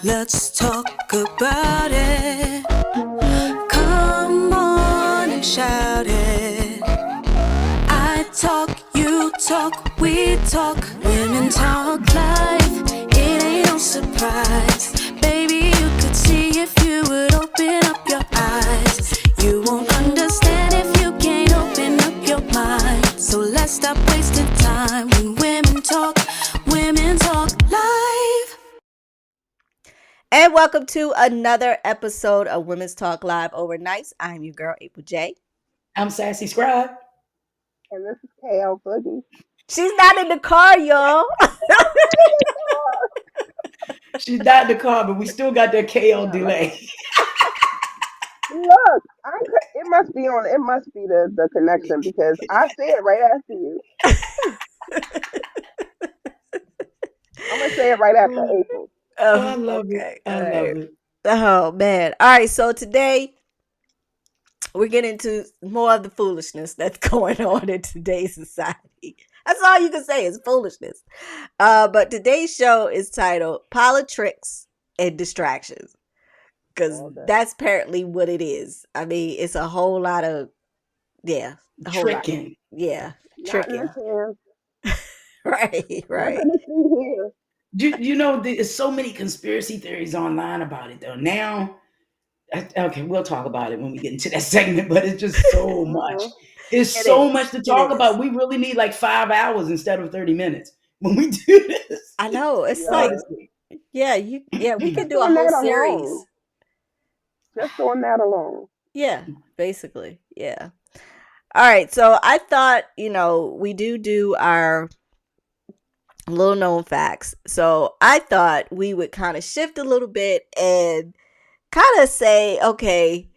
Let's talk about it. Come on and shout it. I talk, you talk, we talk. Women talk life. It ain't no surprise. Baby, you could see if you would open up your eyes. You won't understand if you can't open up your mind. So let's stop wasting time when women talk live. And welcome to another episode of Women's Talk Live Overnights. I'm your girl, April J. I'm SassyScribe. And this is Elle, Boogie. She's not in the car, y'all. She's not in the car, but we still got that KO delay. Look, it must be on. It must be the connection because I say it right after you. I'm gonna say it right after April. Oh, I love it. I love it. Oh man! All right, so today we're getting into more of the foolishness that's going on in today's society. That's all you can say is foolishness. But today's show is titled "Politricks and Distractions" because that's apparently what it is. I mean, it's a whole lot of tricking. Tricking. Right. You know, there's so many conspiracy theories online about it, though. Now, okay, we'll talk about it when we get into that segment, but it's just so much. It's so much to talk about. We really need like 5 hours instead of 30 minutes when we do this. I know. It's like, we could do a whole series. Just on that alone. Yeah, basically. Yeah. All right. So I thought, we do our little known facts. So I thought we would kind of shift a little bit and kind of say, okay,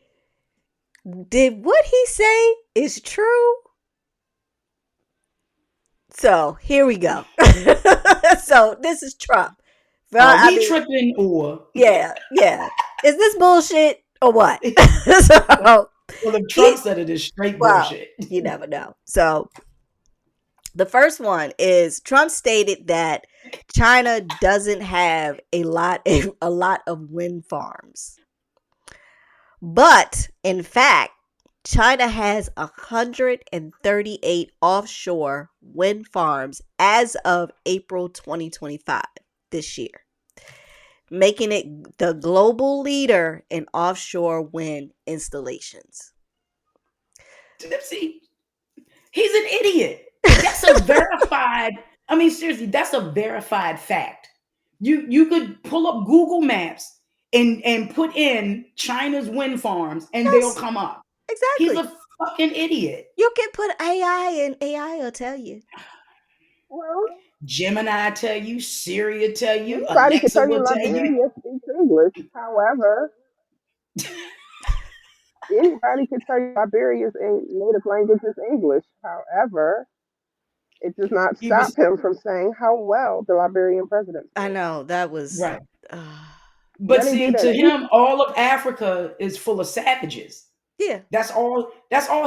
did what he say is true? So here we go. So this is Trump. Tripping or yeah. Is this bullshit or what? Well, if Trump said it is straight bullshit. You never know. So the first one is Trump stated that China doesn't have a lot of wind farms. But in fact, China has 138 offshore wind farms as of April 2025 this year, making it the global leader in offshore wind installations. See, he's an idiot. That's a verified, I mean, seriously, that's a verified fact. You could pull up Google Maps and put in China's wind farms and they'll come up. Exactly. He's a fucking idiot. You can put AI and AI will tell you. Well, Gemini tell you, Siri will tell you, anybody Alexa can tell will tell you. Liberia speaks English. However, anybody can tell you Liberia's native language is English. However, it does not stop him from saying how well the Liberian president spoke. I know, that was right. But see, to him, all of Africa is full of savages. Yeah. That's all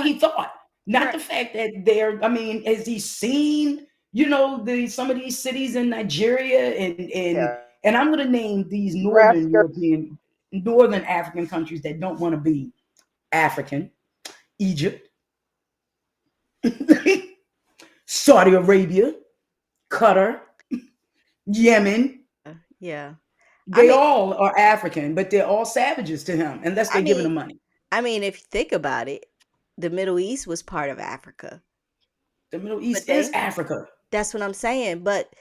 he thought. Not the fact that has he seen, some of these cities in Nigeria and I'm gonna name these northern African countries that don't want to be African. Egypt, Saudi Arabia, Qatar, Yemen. Yeah. They all are African, but they're all savages to him unless they're giving him money. I mean, if you think about it, the Middle East was part of Africa. The Middle East is Africa. That's what I'm saying. But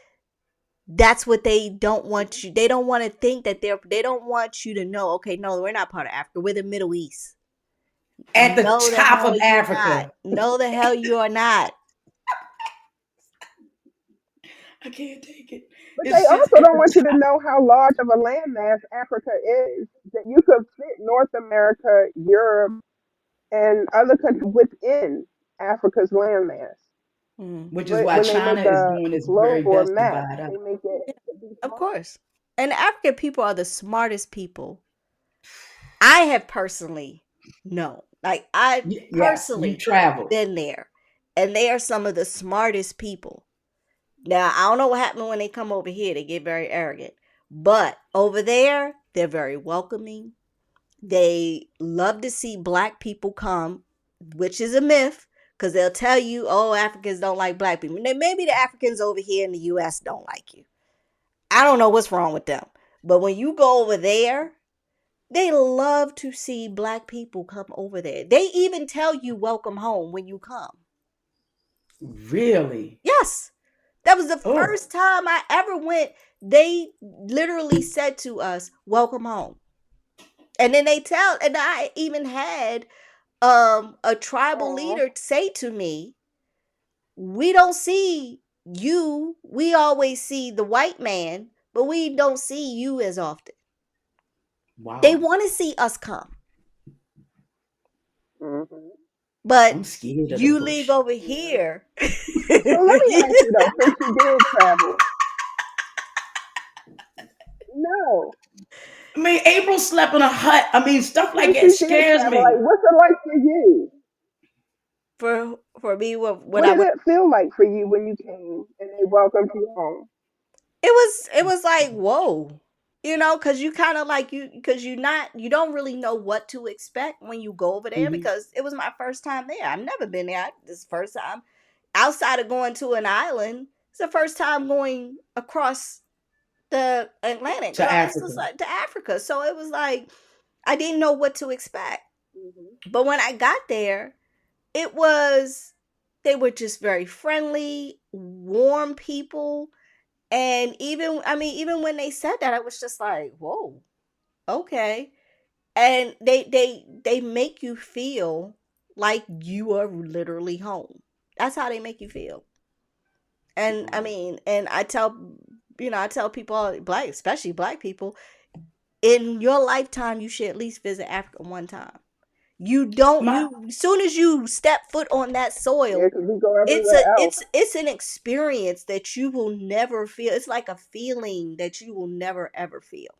that's what they don't want you. They don't want to think that they don't want you to know, okay, no, we're not part of Africa. We're the Middle East. At the top of Africa. No, the hell you are not. I can't take it. But they also don't want you to know how large of a landmass Africa is. That you could fit North America, Europe, and other countries within Africa's landmass. Which is why China is doing its very best to divide up. Of course. And African people are the smartest people I have personally known. Like, I personally been there. And they are some of the smartest people. Now, I don't know what happened when they come over here. They get very arrogant. But over there, they're very welcoming. They love to see black people come, which is a myth, because they'll tell you, oh, Africans don't like black people. Now, maybe the Africans over here in the US don't like you. I don't know what's wrong with them. But when you go over there, they love to see black people come over there. They even tell you welcome home when you come. Really? Yes. That was the Oh, first time I ever went. They literally said to us, welcome home. And then and I even had a tribal Oh, leader say to me, we don't see you. We always see the white man, but we don't see you as often. They wow. want to see us come. mhm. But I'm scared of the you leave bush. over Yeah. here. So let me ask you though, since you did travel, no, I mean, April slept in a hut. I mean, stuff like since that you did scares travel, like, me. what's it like for you? For me, when What I did went, it feel like for you when you came and they welcomed you home? it was like, whoa. Because you kind of like because you don't really know what to expect when you go over there, Hmm. because it was my first time there. I've never been there. This first time outside of going to an island. It's the first time going across the Atlantic. To It's just Africa. like to Africa. So it was like I didn't know what to expect. Hmm. But when I got there, it was they were just very friendly, warm people. And even when they said that, I was just like, whoa, okay. And they make you feel like you are literally home. That's how they make you feel. And Wow. and I tell people, black, especially black people, in your lifetime you should at least visit Africa one time. You don't My you as soon as you step foot on that Yeah, soil, because we go it's everywhere a else. it's an experience that you will never feel. It's like a feeling that you will never ever feel.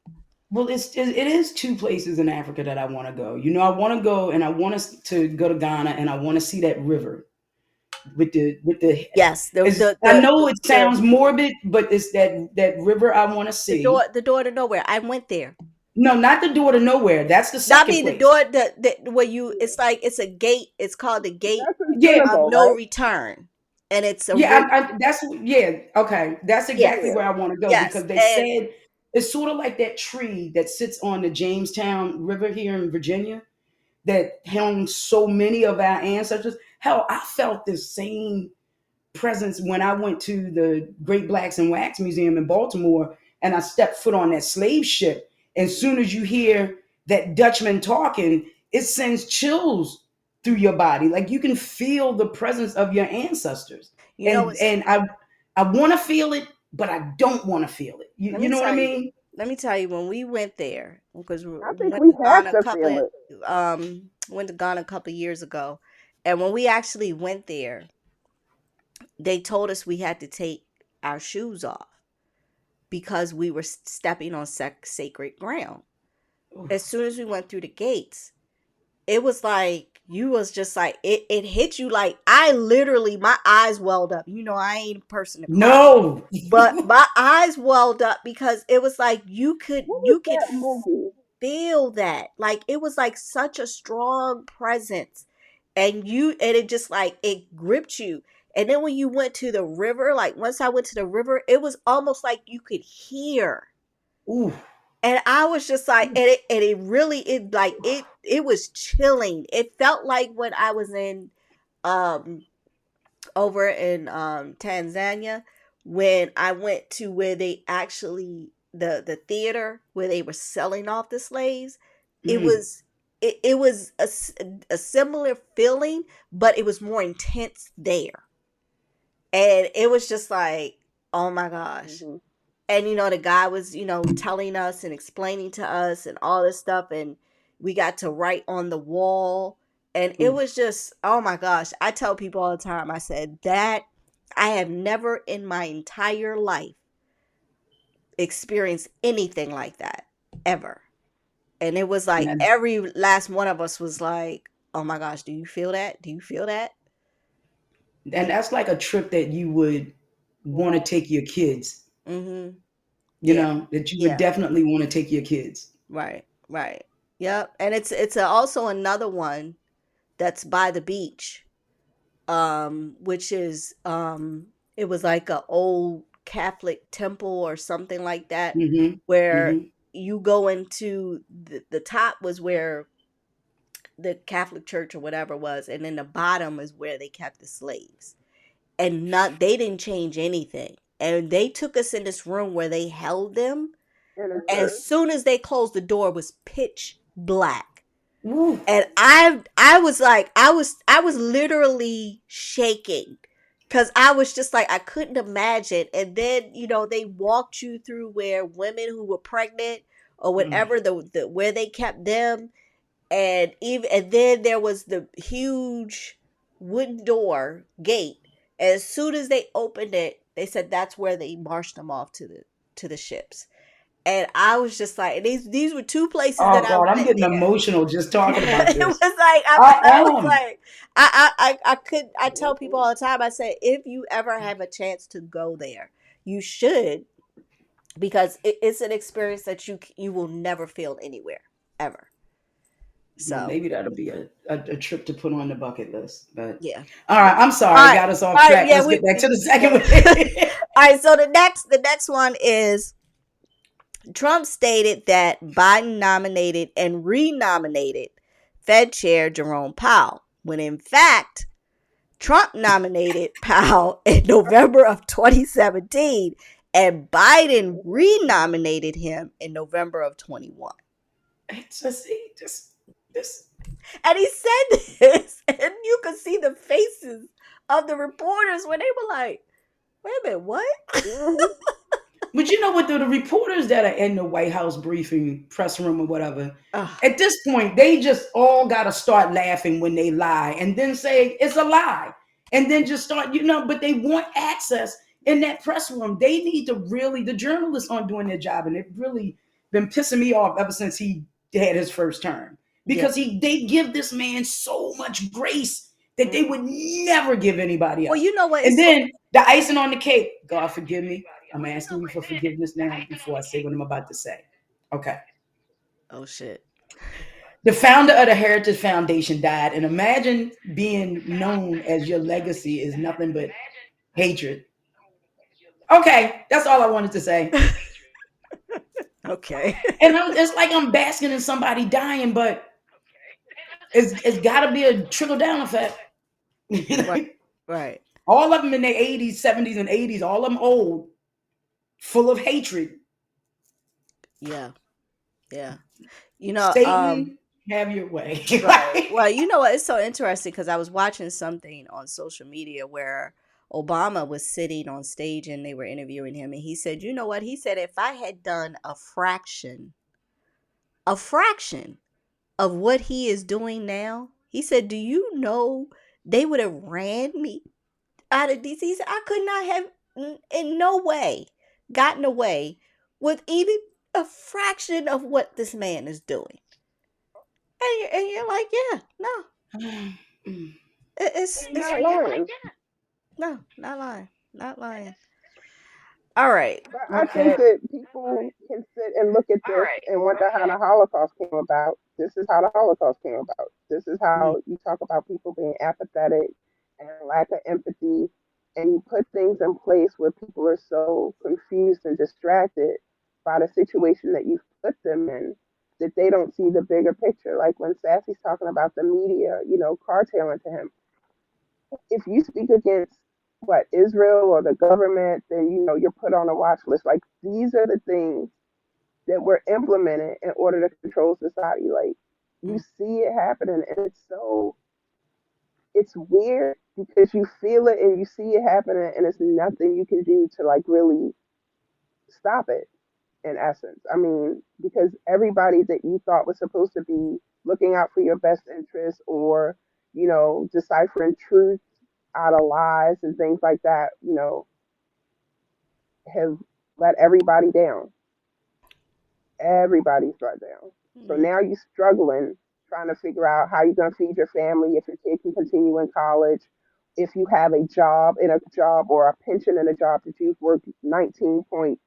well, it is two places in Africa that I want to go. You know, I want to go and I want us to go to Ghana and I want to see that river with the. Yes, Is I know it sounds morbid, but it's that river I want to see. the door to nowhere. I went there. No, not the door to nowhere. That's the Not second be the place. door that where you. Yeah. It's like it's a gate. It's called the gate That's in Yeah, of Senegal, no right? return, and it's a yeah. river. That's yeah. Okay, that's exactly Yes, Yeah. where I want to go yes, because they and said it's sort of like that tree that sits on the Jamestown River here in Virginia that held so many of our ancestors. Hell, I felt the same presence when I went to the Great Blacks and Wax Museum in Baltimore and I stepped foot on that slave ship. As soon as you hear that Dutchman talking, it sends chills through your body. Like you can feel the presence of your ancestors. you know And it's. I want to feel it, but I don't want to feel it. Let You me know what I tell you. mean? Let me tell you when we went there, because we I think went we to have Ghana to feel it. a couple years ago, and when we actually went there, they told us we had to take our shoes off because we were stepping on sacred ground. As soon as we went through the gates, it was like you was just like it hit you like I literally my eyes welled up. I ain't a person to cry, No. but my eyes welled up because it was like you could What was you could that movie? feel that, like it was like such a strong presence, and it just like it gripped you. And then when you went to the river, like once I went to the river, it was almost like you could hear. Ooh. And I was just like, and it really, it was chilling. It felt like when I was um over in Tanzania, when I went to where they actually the theater where they were selling off the slaves. It Mm. was it was a similar feeling, but it was more intense there. And it was just like, oh my gosh. Hmm. And the guy was telling us and explaining to us and all this stuff, and we got to write on the wall, and it Ooh. was just, oh my gosh. I tell people all the time, I said that I have never in my entire life experienced anything like that ever. And it was like And every last one of us was like, oh my gosh, do you feel that? Do you feel that? that's like a trip that you would want to Yeah. take your kids. Mm-hmm. Yeah. that you would Yeah. definitely want to take your kids. Right. Right. Yep. And also another one that's by the beach, which is it was like a old Catholic temple or something like that, Mm-hmm. where Mm-hmm. you go into the top was where the Catholic Church or whatever was, and then the bottom is where they kept the slaves. And not they didn't change anything. And they took us in this room where they held them. in a As church. soon as they closed the door, it was pitch black. Woo. And I was like, I was literally shaking because I was just like, I couldn't imagine. And then they walked you through where women who were pregnant or Mm. whatever the where they kept them, and then there was the huge wooden door gate. As soon as they opened it, they said that's where they marched them off to the ships. And I was just like, these were two places that Oh I God, I'm went getting there. emotional just talking about It was this. like I I was am. like I could I tell people all the time. I say if you ever have a chance to go there, you should, because it's an experience that you will never feel anywhere ever. Well, So maybe that'll be a trip to put on the bucket list. But yeah, all right, yeah. I'm All sorry, right, got us all off right. track. Yeah, Let's get back to the second one. all right. So the next one is Trump stated that Biden nominated and renominated Fed Chair Jerome Powell, when in fact Trump nominated Powell in November of 2017 and Biden renominated him in November of 21. It's just, this. And he said this, and you could see the faces of the reporters when they were like, wait a minute, what? Mhm. But you know what? The reporters that are in the White House briefing press room or whatever, Ugh, at this point, they just all got to start laughing when they lie and then say it's a lie. And then just start, but they want access in that press room. They need to really, the journalists aren't doing their job. And it really been pissing me off ever since he had his first term. yeah. Because they give this man so much grace that they Mhm. would never give anybody Well, else. you know what? And It's so. then the icing on the cake, God forgive me. I'm asking you for forgiveness now before I say what I'm about to say. Okay. Oh, shit. The founder of the Heritage Foundation died, and imagine being known as your legacy is nothing but hatred. Okay, that's all I wanted to say. Okay. And it's like I'm basking in somebody dying, but it's got to be a trickle down effect. Right. Right. All of them in their 80s, 70s, and 80s, all of them old, full of hatred. Yeah. Yeah. You know, Satan, have your way. right. Well, you know what? It's so interesting because I was watching something on social media where Obama was sitting on stage and they were interviewing him, and he said, "You know what?" He said, "If I had done a fraction of what he is doing now," he said, "Do you know they would have ran me out of DC? He said, I could not have in no way gotten away with even a fraction of what this man is doing." And you're like, yeah, no, And it's not lying. no, not lying, not lying. All right. But I think Okay. that people can sit and look at this and wonder how the Holocaust came about. This is how the Holocaust came about. This is Mm, how you talk about people being apathetic and lack of empathy, and you put things in place where people are so confused and distracted by the situation that you've put them in that they don't see the bigger picture. Like when Sassy's talking about the media, cartailing to him. If you speak against what Israel or the government, then you're put on a watch list. Like these are the things that were implemented in order to control society. Like you mm, see it happening, and it's weird because you feel it and you see it happening, and it's nothing you can do to like really stop it. In essence, I mean, because everybody that you thought was supposed to be looking out for your best interests or deciphering truth out of lies and things like that, have let everybody down. Everybody's let down. So yeah. now you're struggling, trying to figure out how you're going to feed your family, if your kid can continue in college, if you have a job or a pension in a job that you've worked 19.2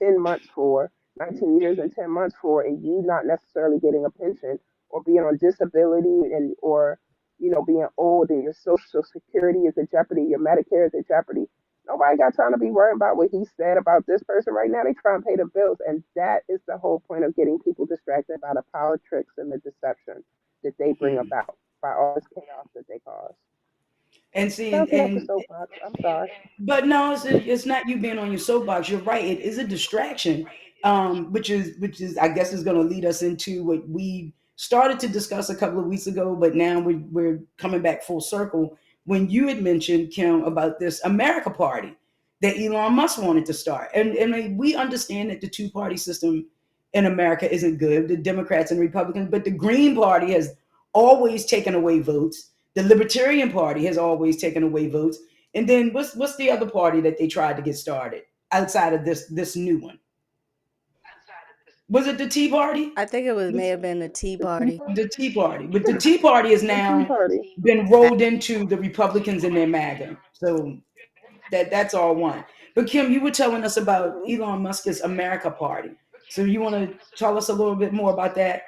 10 months for, 19 years and 10 months for, and you not necessarily getting a pension or being on disability and or being old and your social security is at jeopardy, your Medicare is at jeopardy. Nobody got time to be worrying about what he said about this person right now. They try and pay the bills, and that is the whole point of getting people distracted by the politics and the deception that they bring Hmm. about by all this chaos that they cause. And see, I'll get off the and soapbox. I'm sorry. but no, it's not you being on your soapbox. You're right. It is a distraction, which is I guess is going to lead us into what we started to discuss a couple of weeks ago, but now we're coming back full circle. When you had mentioned Kim about this America Party that Elon Musk wanted to start, and we understand that the two party system in America isn't good, the Democrats and Republicans, but the Green Party has always taken away votes. The Libertarian Party has always taken away votes, and then what's the other party that they tried to get started outside of this new one? Was it the Tea Party? I think it was may The, have been the Tea The Tea Party. the Party? Tea Party, but the Tea Party has The Tea now Party. been rolled into the Republicans and their MAGA. So that's all one. But Kim, you were telling us about Mhm. Elon Musk's America Party. So you want to tell us a little bit more about that?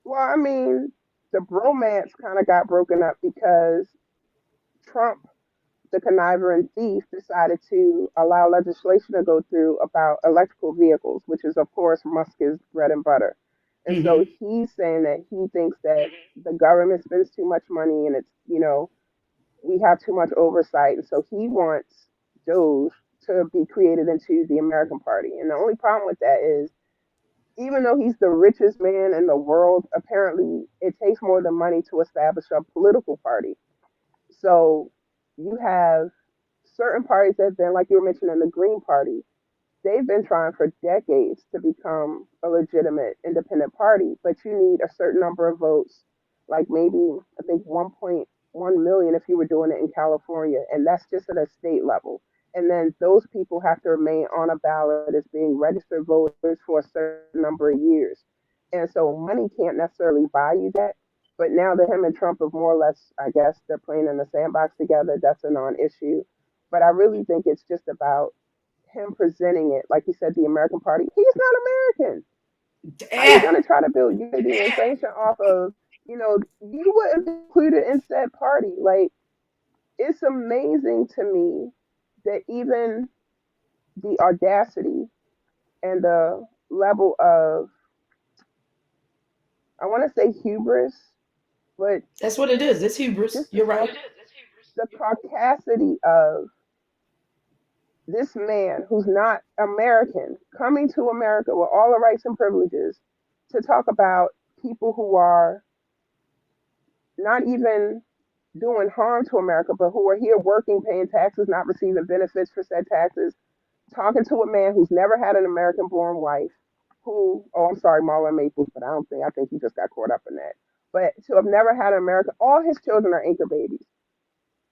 Well, I mean, the bromance kind of got broken up because Trump, the conniving thief, decided to allow legislation to go through about electrical vehicles, which is, of course, Musk's bread and butter. And so Hmm. he's saying that he thinks that the government spends too much money and we have too much oversight. And so he wants Doge to be created into the American Party. And the only problem with that is, even though he's the richest man in the world, apparently it takes more than money to establish a political party. So you have certain parties that have been, like you were mentioning, the Green Party. They've been trying for decades to become a legitimate independent party, but you need a certain number of votes, like maybe I think 1.1 million if you were doing it in California, and that's just at a state level. And then those people have to remain on a ballot as being registered voters for a certain number of years. And so money can't necessarily buy you that. But now that him and Trump have more or less, I guess, they're playing in the sandbox together, that's a non issue. But I really think it's just about him presenting it, like you said, the American Party. He's not American. How are you Eh, going to try to build unity and sanction off of, you wouldn't be included in said party? Like, it's amazing to me that even the audacity and the level of, I want to say hubris, but that's what it is. It's hubris. just You're right. the caucasity of this man who's not American coming to America with all the rights and privileges to talk about people who are not even doing harm to America, but who are here working, paying taxes, not receiving benefits for said taxes, talking to a man who's never had an American born wife, who, oh, I'm sorry, Marlon Maples, but I think he just got caught up in that. But to have never had an American, all his children are anchor babies.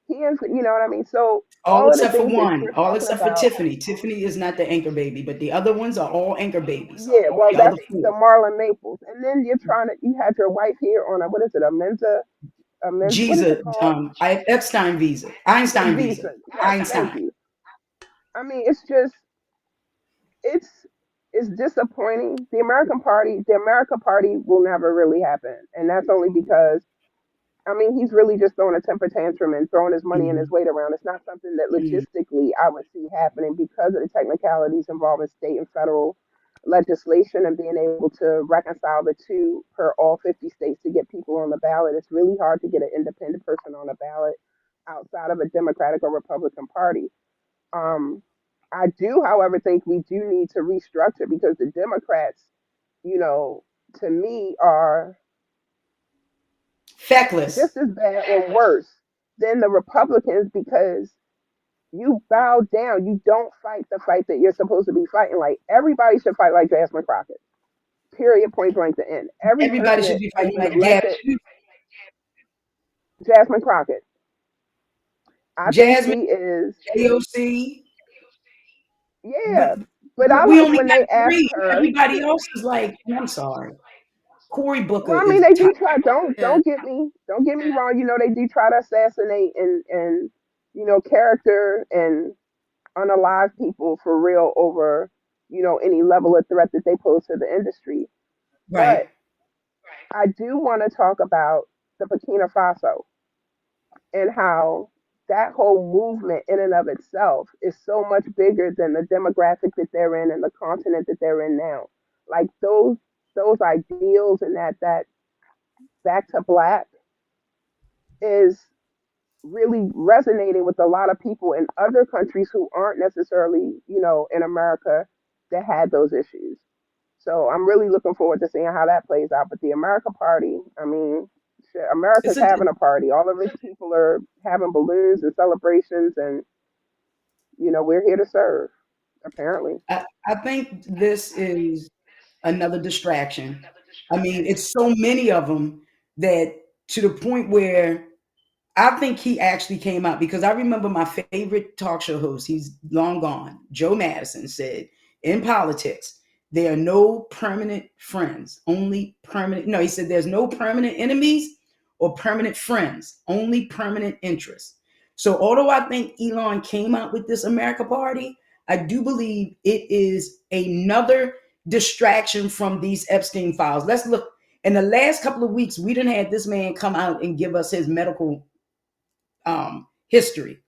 You know what I mean? So All all of the except for things that one. you're All talking except for about, Tiffany. Tiffany is not the anchor baby, but the other ones are all anchor babies. yeah, well, The other that's the four. Marlon Maples. And then you had your wife here on a, what is it, what is it Visa, called? I Epstein visa, Einstein visa, Visa. Yes, thank Einstein. you. I mean, it's it's disappointing. The America Party will never really happen, and that's only because I mean he's really just throwing a temper tantrum and throwing his money and his Mhm, weight around. It's not something that mhm. logistically I would see happening because of the technicalities involving state and federal legislation and being able to reconcile the two per all 50 states to get people on the ballot. It's really hard to get an independent person on the ballot outside of a Democratic or Republican Party. Um, I do, however, think we do need to restructure because the Democrats, you know, to me, are Feckless. just as bad or worse than the Republicans because you bow down. You don't fight the fight that you're supposed to be fighting. Like everybody should fight like Jasmine Crockett. Period. Point blank. To end. Every Everybody person should that be has fighting been like Gab, elected, Jasmine Crockett. I think Jasmine, she is. AOC. But Yeah, but I we like only when got they ask three. her. Everybody else is like, I'm sorry. Cory Booker Well, I mean, is they top. do try. Yeah. Don't get me wrong. You know, they do try to assassinate and character and unalive people for real over, any level of threat that they pose to the industry. But Right. I do want to talk about the Burkina Faso and how that whole movement in and of itself is so much bigger than the demographic that they're in and the continent that they're in now. Like those ideals and that back to black is really resonating with a lot of people in other countries who aren't necessarily, in America that had those issues. So I'm really looking forward to seeing how that plays out. But the America Party, I mean, shit, It's America's a, having a party. All the rich people are having balloons and celebrations, and we're here to serve. Apparently, I think this is another distraction. I mean, it's so many of them that to the point where I think he actually came out because I remember my favorite talk show host, he's long gone, Joe Madison, said in politics, there are no permanent friends, only permanent. No, he said there's no permanent enemies or permanent friends, only permanent interests. So, although I think Elon came out with this America Party, I do believe it is another distraction from these Epstein files. Let's look. In the last couple of weeks, we didn't have this man come out and give us his medical history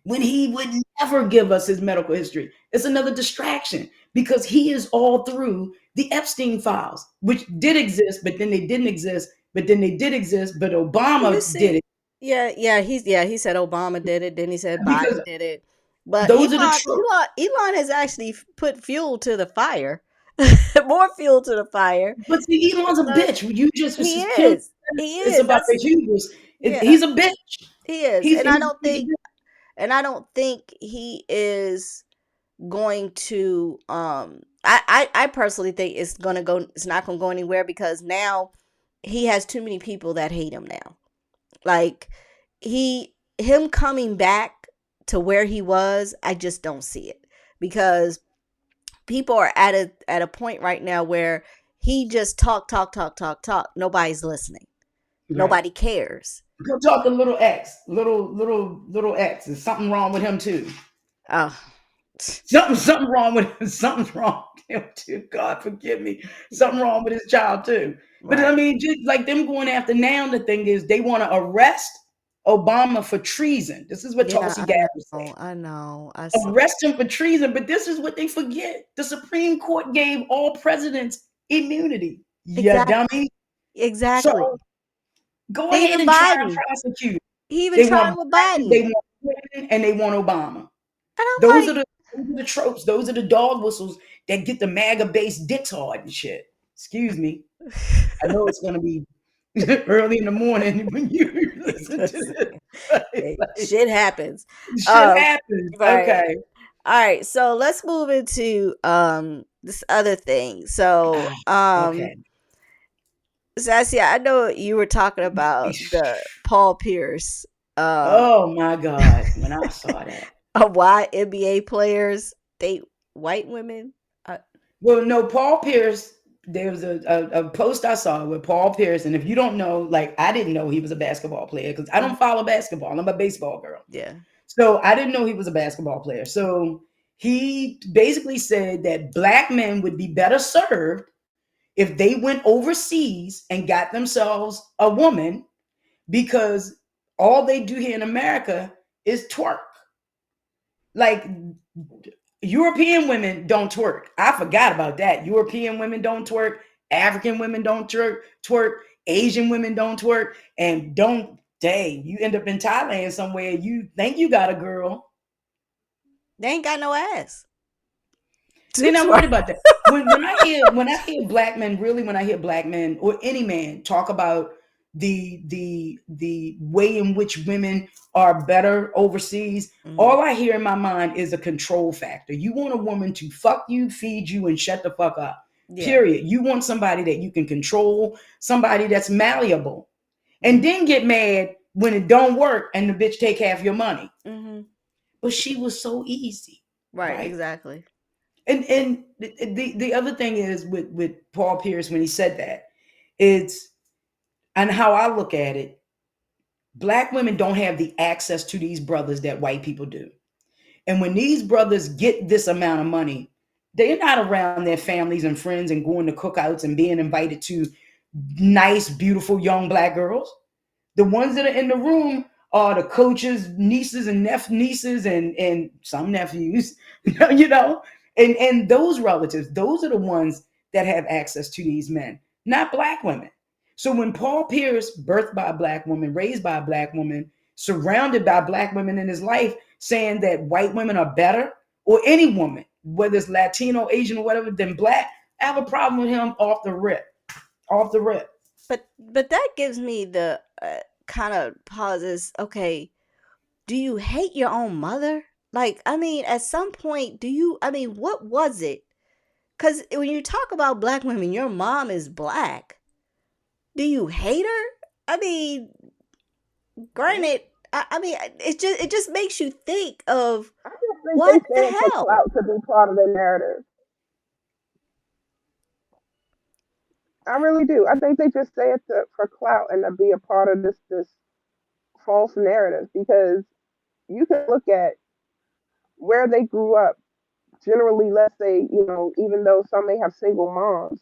when he would never give us his medical history. It's another distraction because he is all through the Epstein files, which did exist, but then they didn't exist, but then they did exist, but You Obama did see, it he said Obama did it, then he said because Biden did it. But those are the tropes. Elon has actually put fuel to the fire. More fuel to the fire. But see, Elon's a Because bitch. You just he Kim, is. He it's is. about the That's hubris. yeah, He's a bitch. he is. He's, he's, he's And I don't think he is going to I personally think it's not gonna go anywhere because now he has too many people that hate him now. Like him coming back to where he was, I just don't see it. Because people are at a point right now where he just talk. Nobody's listening. right. Nobody cares. Go talk to little X, little X. There's something wrong with him too. Oh, Something wrong with him. Something's wrong with him too. God forgive me. Something wrong with his child too. But right. I mean, just like them going after now, the thing is they want to arrest Obama for treason. This is what Yeah, Tulsi Gabbard said. I know. I saw. Arrest him for treason, but this is what they forget. The Supreme Court gave all presidents immunity. Yeah, Exactly. dummy. So Exactly. go ahead Even and try and Biden. prosecute. He even They tried want with Biden, they Biden. want Clinton, and they want Obama. And I'm Those are like, the tropes. Those are the dog whistles that get the MAGA based dicks hard and shit. Excuse me. I know it's gonna be early in the morning when you listen to this. hey, Like, shit happens. shit happens. Right. Okay. All right. So let's move into this other thing. So Okay. Sassy, I know you were talking about the Paul Pierce Oh my God. When I saw that. why NBA players date white women. Well, no, Paul Pierce, there was a post I saw with Paul Pierce, and if you don't know, like I didn't know he was a basketball player because I don't follow basketball. I'm a baseball girl. Yeah. So I didn't know he was a basketball player. So he basically said that black men would be better served if they went overseas and got themselves a woman because all they do here in America is twerk. Like European women don't twerk. I forgot about that. European women don't twerk. African women don't twerk. Asian women don't twerk. And don't, dang, you end up in Thailand somewhere. You think you got a girl. They ain't got no ass. They're not worried about that. When I hear black men, really when I hear black men or any man talk about the way in which women are better overseas, all I hear in my mind is a control factor. You want a woman to fuck you, feed you, and shut the fuck up. Yeah. Period. You want somebody that you can control, somebody that's malleable, and then get mad when it don't work and the bitch take half your money. But she was so easy, Right. right? Exactly. And the other thing is with Paul Pierce when he said that, it's and how I look at it, black women don't have the access to these brothers that white people do. And when these brothers get this amount of money, they're not around their families and friends and going to cookouts and being invited to nice, beautiful young black girls. The ones that are in the room are the coaches' nieces and nieces and some nephews, you know, and those relatives. Those are the ones that have access to these men, not black women. So when Paul Pierce, birthed by a black woman, raised by a black woman, surrounded by black women in his life, saying that white women are better, or any woman, whether it's Latino, Asian, or whatever, than black, I have a problem with him off the rip. Off the rip. But that gives me the kind of pauses. Okay, do you hate your own mother? Like, I mean, at some point, do you? I mean, what was it? Because when you talk about black women, your mom is black. Do you hate her? I mean, granted, I mean, it just makes you think of I just think what they the say it for hell. clout to be part of the narrative. I really do. I think they just say it for clout and to be a part of this false narrative, because you can look at where they grew up. Generally, let's say, even though some may have single moms,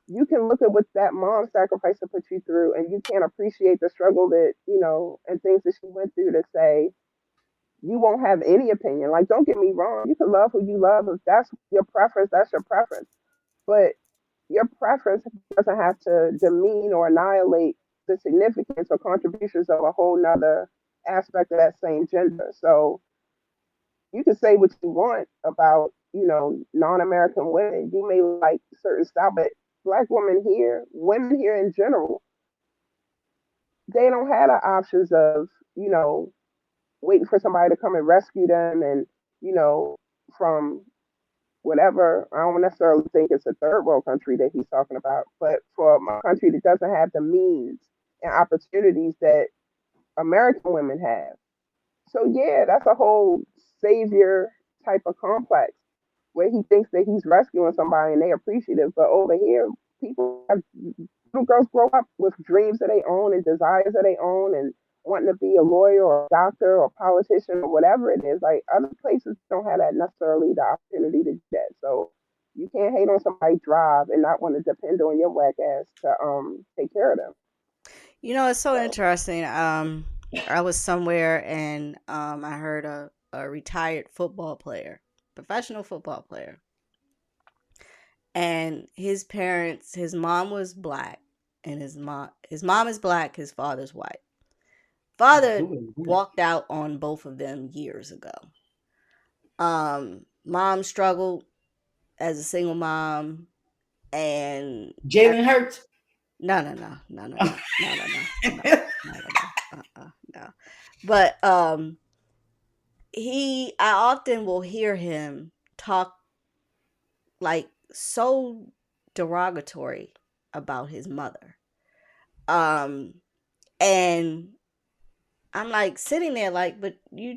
you can look at what that mom sacrificed to put you through, and you can't appreciate the struggle that, and things that she went through, to say you won't have any opinion. Like, don't get me wrong, you can love who you love. If that's your preference, that's your preference. But your preference doesn't have to demean or annihilate the significance or contributions of a whole nother aspect of that same gender. So you can say what you want about, non-American women. You may like certain style, but black women here in general, they don't have the options of, waiting for somebody to come and rescue them, and, from whatever. I don't necessarily think it's a third world country that he's talking about, but for a country that doesn't have the means and opportunities that American women have. So yeah, that's a whole savior type of complex where he thinks that he's rescuing somebody and they appreciative. But over here, people have, little girls grow up with dreams that they own and desires that they own, and wanting to be a lawyer or a doctor or a politician or whatever it is. Like, other places don't have that necessarily the opportunity to do that. So you can't hate on somebody's drive and not want to depend on your whack ass to take care of them. It's so So interesting. I was somewhere and I heard a retired football player, professional football player, and his mom was black, and his mom is black, his father's white. Father walked out on both of them years ago. Mom struggled as a single mom, and Jalen Hurts. no, no. But I often will hear him talk like so derogatory about his mother. And I'm like sitting there like, but he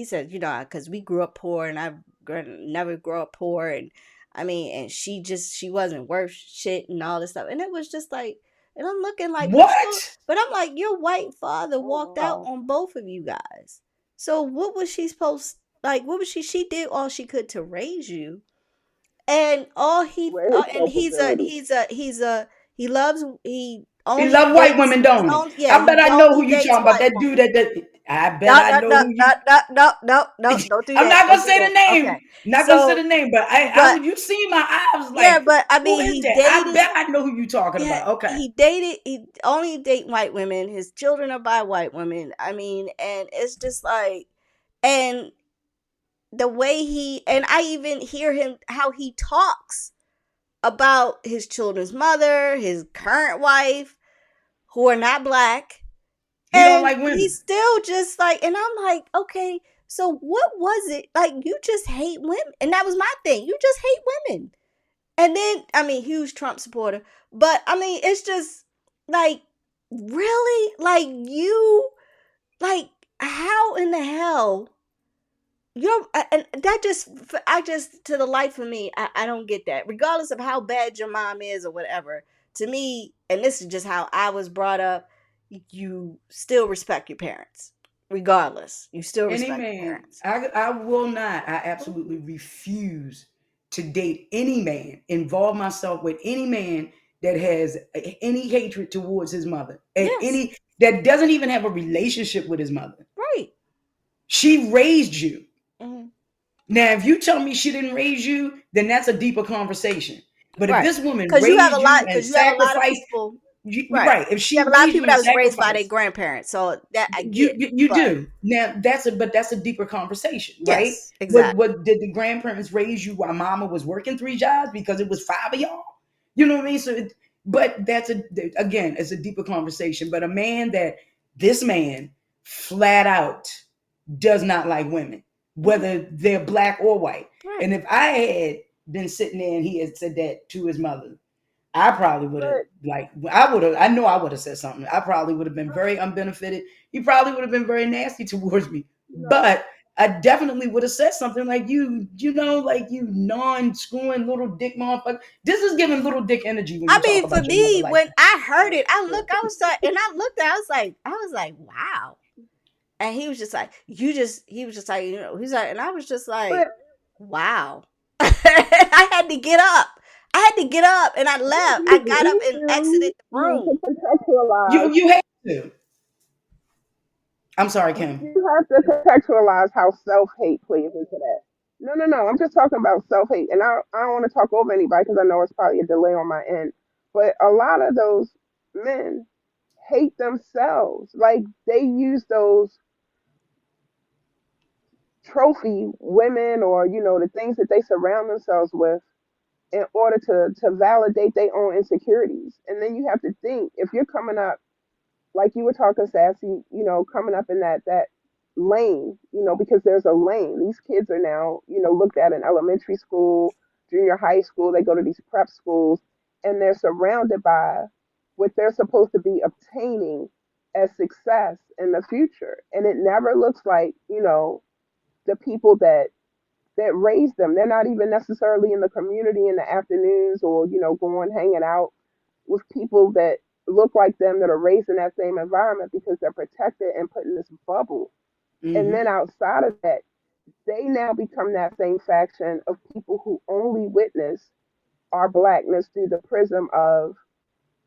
said, because we grew up poor, and I've never grew up poor. And I mean, and she wasn't worth shit and all this stuff. And it was just like, and I'm looking like, What? but I'm like, your white father oh walked out wow, on both of you guys. So what was she supposed, like, what was she did all she could to raise you. And all where his and culpability? he loves, he He only love white dates, women, don't he? I bet he I know who only you dates talking about. white That dude women. that I bet No, I no, know no, who no, you. no, no, no, no, don't do I'm that. not gonna Don't do say that. the name. Okay. Not gonna say So, the name, but but you see my eye, I was yeah, like, but I who mean, is that? I bet I know who you talking yeah, about. Okay. he only date white women. His children are by white women. I mean, and it's just like, and the way and I even hear him, how he talks about his children's mother, his current wife, who are not black. He don't And like women. he's still just like, and I'm like, okay, so what was it? Like, you just hate women. And that was my thing. You just hate women. And then, I mean, huge Trump supporter. But, I mean, it's just like, really? Like, how in the hell? And that to the life of me, I don't get that. Regardless of how bad your mom is or whatever, to me, and this is just how I was brought up, you still respect your parents. regardless. You still Any respect the man, parents. I will not. I absolutely refuse to date any man, involve myself with any man that has any hatred towards his mother, and Yes. any that doesn't even have a relationship with his mother. Right. She raised you. Hmm. Now, if you tell me she didn't raise you, then that's a deeper conversation. But if Right. this woman Because you have a raised you lot. and Because you have a lot of sacrificed, people. Right. right? If You she have a lot of raised you people that and was raised by their sacrificed, grandparents. So that I you get. you But do. Now that's a deeper conversation, right? yes, exactly. What did the grandparents raise you while mama was working 3 jobs because it was five of y'all? You know what I mean? But that's again, it's a deeper conversation. But a man that this man flat out does not like women, Hmm. whether they're black or white. Right. And if I had been sitting there and he had said that to his mother, I probably would have But I know I would have said something. I probably would have been very unbenefited. He probably would have been very nasty towards me. you know, But I definitely would have said something like like you non-screwing little dick motherfucker. This is giving little dick energy when I you talk mean, for about your mother me, like when that. I heard it, I was sorry, and I looked at, I was like, wow. And he was just like, he was just like, he's like, and I was just like, but wow. I had to get up. I had to get up, and I left. I got up you and exited the to room. contextualize. You have to. I'm sorry, Kim. You have to contextualize how self hate plays into that. No, no, no. I'm just talking about self hate, and I don't want to talk over anybody because I know it's probably a delay on my end. But a lot of those men hate themselves. Like they use those trophy women or the things that they surround themselves with in order to validate their own insecurities. And then you have to think if you're coming up like you were talking, Sassy, coming up in that lane, because there's a lane. These kids are now, looked at in elementary school, junior high school. They go to these prep schools, and they're surrounded by what they're supposed to be obtaining as success in the future. And it never looks like, the people that raised them. They're not even necessarily in the community in the afternoons or, going hanging out with people that look like them that are raised in that same environment because they're protected and put in this bubble. And then Hmm. outside of that, they now become that same faction of people who only witness our blackness through the prism of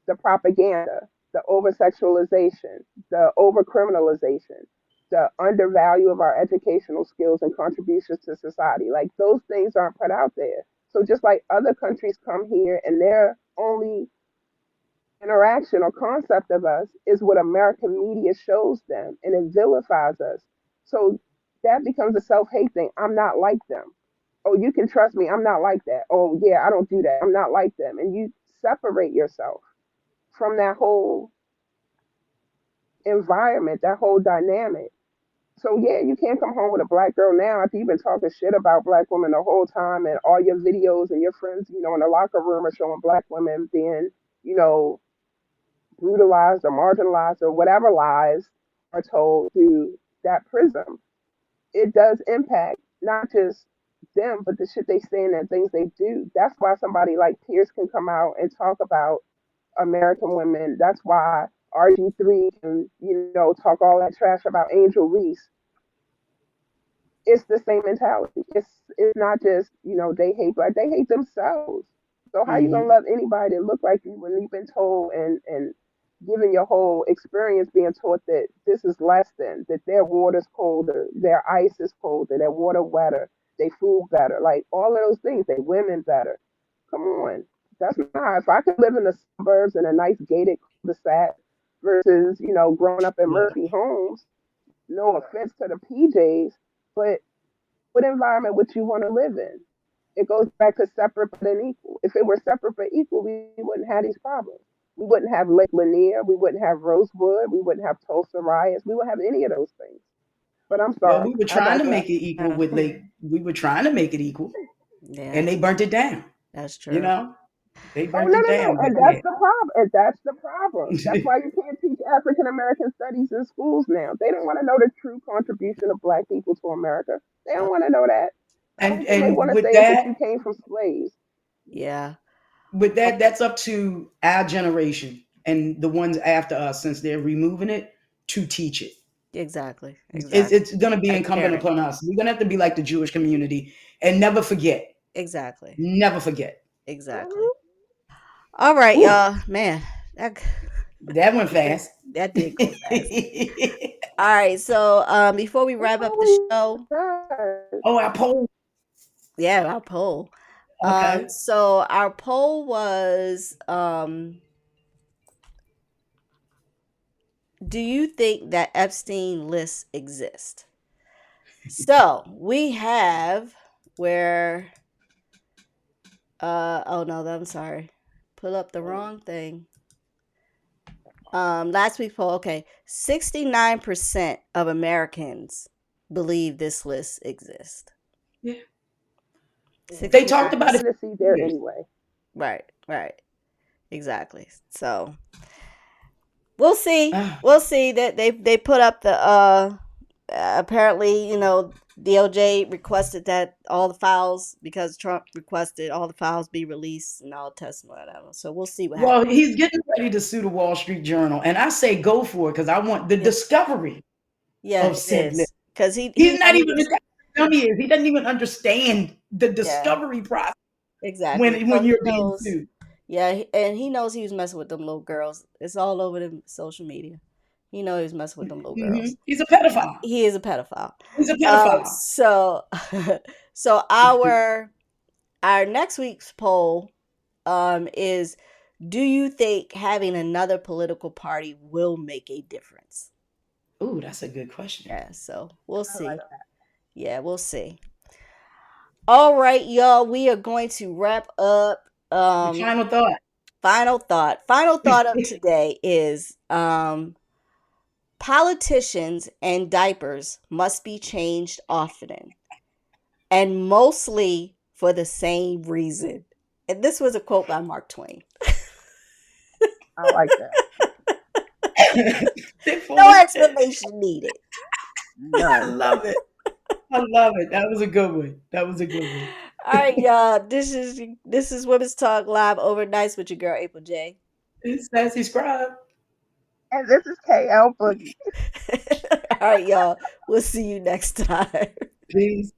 the propaganda, the over sexualization, the over criminalization, the undervalue of our educational skills and contributions to society. Like those things aren't put out there. So just like other countries come here and their only interaction or concept of us is what American media shows them and it vilifies us. So that becomes a self hate thing. I'm not like them. Oh, you can trust me. I'm not like that. Oh, yeah, I don't do that. I'm not like them. And you separate yourself from that whole environment, that whole dynamic. So yeah, you can't come home with a black girl now after you've been talking shit about black women the whole time, and all your videos and your friends, in the locker room are showing black women being, you know, brutalized or marginalized or whatever lies are told through that prism. It does impact not just them, but the shit they say and the things they do. That's why somebody like Pierce can come out and talk about American women. That's why RG3 can, talk all that trash about Angel Reese. It's the same mentality. It's not just, they hate black, they hate themselves. So how you gonna Hmm. love anybody that look like you when you've been told and given your whole experience being taught that this is less than, that their water's colder, their ice is colder, their water wetter, they food better, like all of those things, they women better. Come on. That's not if I could live in the suburbs in a nice gated cul-de-sac versus, growing up in Yeah. Murphy homes, no offense to the PJs, but what environment would you want to live in? It goes back to separate but unequal. If it were separate but equal, we wouldn't have these problems. We wouldn't have Lake Lanier. We wouldn't have Rosewood. We wouldn't have Tulsa riots. We wouldn't have any of those things. But I'm Well, sorry. we were I trying to digress. make it equal with Mhm. Lake. We were trying to make it equal, Yeah, and they burnt it down. that's You true. know, they Oh, burnt no, it no, no. down. But And yeah, that's the problem. And that's the problem. That's why you can't teach African American studies in schools now. They don't want to know the true contribution of black people to America. They don't want to know that. The and only thing they want and to say is that you came from slaves. Yeah. that's up to our generation and the ones after us, since they're removing it, to teach it. Exactly. It's going to be Like a incumbent parent. upon us. We're going to have to be like the Jewish community and never forget. Exactly. Never forget. Exactly. All right, Whew, y'all. Man, that that went fast. that did go fast. All right, so before we It's wrap up the always show, that. Oh, our poll. yeah, our poll. Okay. So our poll was do you think that Epstein lists exist? So we have where oh no, I'm sorry. Pull up the wrong thing. Last week's poll, okay. 69% of Americans believe this list exists. Yeah. They talked about it 69%. for Fantasy there years. anyway. Right. Exactly. So we'll see. Ah, We'll see that they put up the apparently, DOJ requested that all the files, because Trump requested all the files be released and all testimony, whatever. So we'll see what happens. well, he's getting ready to sue the Wall Street Journal, and I say go for it because I want the Yeah, discovery yeah, of it said list. is. Because he He's not he even was, the dummy is. He doesn't even understand the yeah, discovery process exactly. when So he you're being knows, sued. yeah, and he knows he was messing with them little girls. It's all over the social media. He know he was messing with them little girls. He's a pedophile. He is a pedophile. He's a pedophile. So so our next week's poll is, do you think having another political party will make a difference? Ooh, that's a good question. Yeah, so we'll I see. like that. Yeah, we'll see. All right, y'all, we are going to wrap up. Your final thought. Final thought of today is politicians and diapers must be changed often, and mostly for the same reason. And this was a quote by Mark Twain. I like that. They're full No of shit. explanation needed. I None. love it. I love it. That was a good one. That was a good one. All right, y'all. This is Women's Talk Live Overnights with your girl April J. It's SassyScribe. And this is KL Boogie. All right, y'all. We'll see you next time. Peace.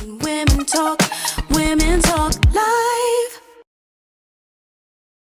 When women talk live.